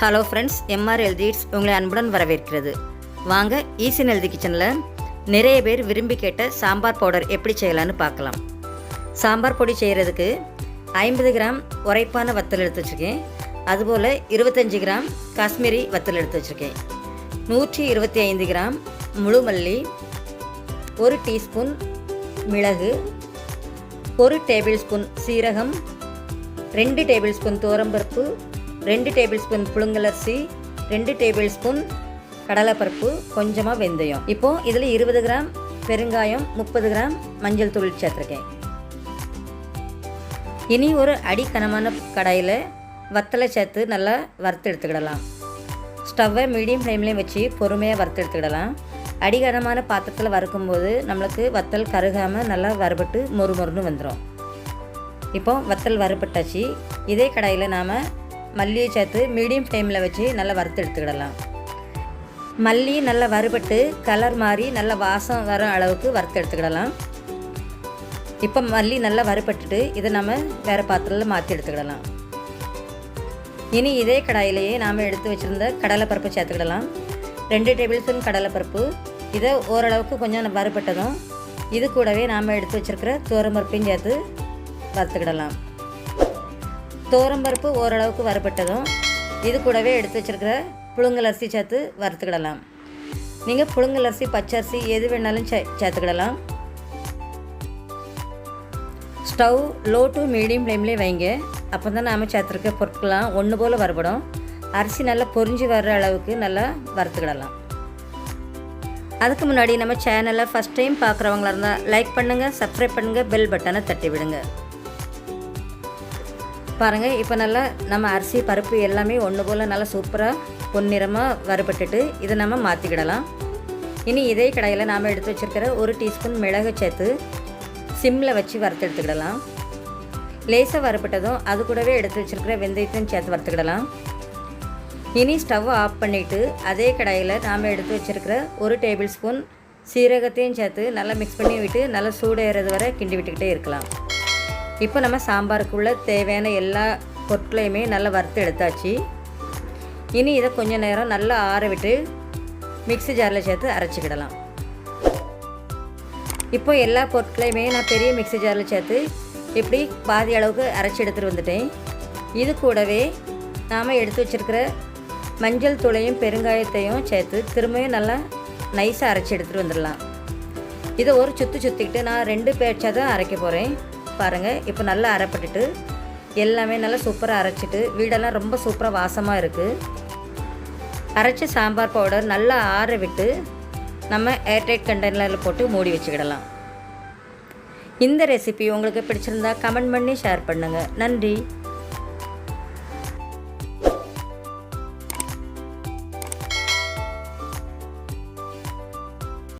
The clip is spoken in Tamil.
Hello friends, M.R healthy eats உங்களை அன்புடன் வரவேற்கிறது. வாங்க, ஈஸி அண்ட் ஹெல்தி கிச்சனில் நிறைய பேர் விரும்பி கேட்ட சாம்பார் பவுடர் எப்படி செய்யலான்னு பார்க்கலாம். சாம்பார் பொடி செய்கிறதுக்கு 50 கிராம் உரைப்பான வத்தல் எடுத்து வச்சுருக்கேன். அதுபோல் 25 கிராம் காஷ்மீரி வத்தல் எடுத்து வச்சுருக்கேன். 125 கிராம் முழு மல்லி, 1 டீஸ்பூன் மிளகு, 1 டேபிள் ஸ்பூன் சீரகம், 2 டேபிள் ஸ்பூன் துவரம்பருப்பு, 2 டேபிள் ஸ்பூன் புழுங்கலரிசி, 2 டேபிள் ஸ்பூன் கடலைப்பருப்பு, கொஞ்சமாக வெந்தயம். இப்போது இதில் 20 கிராம் பெருங்காயம், 30 கிராம் மஞ்சள் தூள் சேர்த்துருக்கேன். இனி ஒரு அடிக்கனமான கடாயில் வத்தலை சேர்த்து நல்லா வறுத்து எடுத்துக்கிடலாம். ஸ்டவ்வை மீடியம் ஃப்ளேம்லேயும் வச்சு பொறுமையாக வறுத்து எடுத்துக்கிடலாம். அடிக்கனமான பாத்திரத்தில் வறுக்கும்போது நம்மளுக்கு வத்தல் கருகாமல் நல்லா வறுபட்டு மொறுமொறுன்னு வந்துடும். இப்போ வத்தல் வறுபட்டாச்சு. இதே கடாயில் நாம் மல்லியை சேர்த்து மீடியம் ஃப்ளேமில் வச்சு நல்லா வறுத்து எடுத்துக்கிடலாம். மல்லி நல்லா வறுபட்டு கலர் மாறி நல்லா வாசம் வர அளவுக்கு வறுத்து எடுத்துக்கிடலாம். இப்போ மல்லி நல்லா வறுபட்டுட்டு இதை நம்ம வேறு பாத்திரத்தில் மாற்றி எடுத்துக்கிடலாம். இனி இதே கடாயிலேயே நாம் எடுத்து வச்சுருந்த கடலைப்பருப்பு சேர்த்துக்கிடலாம். 2 டேபிள் ஸ்பூன் கடலைப்பருப்பு. இதை ஓரளவுக்கு கொஞ்சம் வறுபட்டதும் இது கூடவே நாம் எடுத்து வச்சுருக்கிற துவரம்பருப்பையும் சேர்த்து வறுத்துக்கிடலாம். துவரம்பருப்பு ஓரளவுக்கு வறுபட்டதும் இது கூடவே எடுத்து வச்சுருக்கிற புழுங்கலரிசி சேர்த்து வறுத்துக்கிடலாம். நீங்கள் புழுங்கலரிசி, பச்சரிசி எது வேணாலும் சேர்த்துக்கிடலாம். ஸ்டவ் லோ டு மீடியம் ஃப்ளேம்லேயே வைங்க. அப்போ தான் நாம் சேர்த்துருக்க பொருட்கள்லாம் ஒன்று போல் வறுபடும். அரிசி நல்லா பொரிஞ்சு வர்ற அளவுக்கு நல்லா வறுத்துக்கிடலாம். அதுக்கு முன்னாடி நம்ம சேனலை ஃபஸ்ட் டைம் பார்க்குறவங்களா இருந்தால் லைக் பண்ணுங்கள், சப்ஸ்கிரைப் பண்ணுங்கள், பெல் பட்டனை தட்டி விடுங்க. பாருங்கள், இப்போ நல்லா நம்ம அரிசி பருப்பு எல்லாமே ஒன்று போல் நல்லா சூப்பராக பொன்னிறமாக வறுபட்டுட்டு இதை நம்ம மாற்றிக்கிடலாம். இனி இதே கடாயில் நாம் எடுத்து வச்சுருக்கிற 1 டீஸ்பூன் மிளகு சேர்த்து சிம்மில் வச்சு வறுத்து எடுத்துக்கிடலாம். லேசாக வறுபட்டதும் அது கூடவே எடுத்து வச்சுருக்கிற வெந்தயத்தையும் சேர்த்து வறுத்துக்கிடலாம். இனி ஸ்டவ் ஆஃப் பண்ணிவிட்டு அதே கடாயில் நாம் எடுத்து வச்சுருக்கிற 1 டேபிள் ஸ்பூன் சீரகத்தையும் சேர்த்து நல்லா மிக்ஸ் பண்ணி விட்டு நல்லா சூடேறது வரை கிண்டி விட்டுக்கிட்டே இருக்கலாம். இப்போ நம்ம சாம்பாருக்குள்ளே தேவையான எல்லா பொருட்களையுமே நல்லா வறுத்து எடுத்தாச்சு. இனி இதை கொஞ்சம் நேரம் நல்லா ஆற விட்டு மிக்ஸி ஜாரில் சேர்த்து அரைச்சிக்கிடலாம். இப்போ எல்லா பொருட்களையுமே நான் பெரிய மிக்ஸி ஜாரில் சேர்த்து இப்படி பாதி அளவுக்கு அரைச்சி எடுத்துகிட்டு வந்துட்டேன். இது கூடவே நாம் எடுத்து வச்சுருக்கிற மஞ்சள் தூளையும் பெருங்காயத்தையும் சேர்த்து திரும்பியும் நல்லா நைஸாக அரைச்சி எடுத்துகிட்டு வந்துடலாம். இதை ஒரு சுற்றிக்கிட்டு நான் 2 பேட்சாக தான் அரைக்க போகிறேன். பாருங்கள், இப்போ நல்லா அரைப்பட்டுட்டு எல்லாமே நல்லா சூப்பராக அரைச்சிட்டு வீடெல்லாம் ரொம்ப சூப்பராக வாசமாக இருக்குது. அரைச்ச சாம்பார் பவுடர் நல்லா ஆற விட்டு நம்ம ஏர்டைட் கண்டெய்னரில் போட்டு மூடி வச்சுக்கிடலாம். இந்த ரெசிபி உங்களுக்கு பிடிச்சிருந்தா கமெண்ட் பண்ணி ஷேர் பண்ணுங்கள். நன்றி.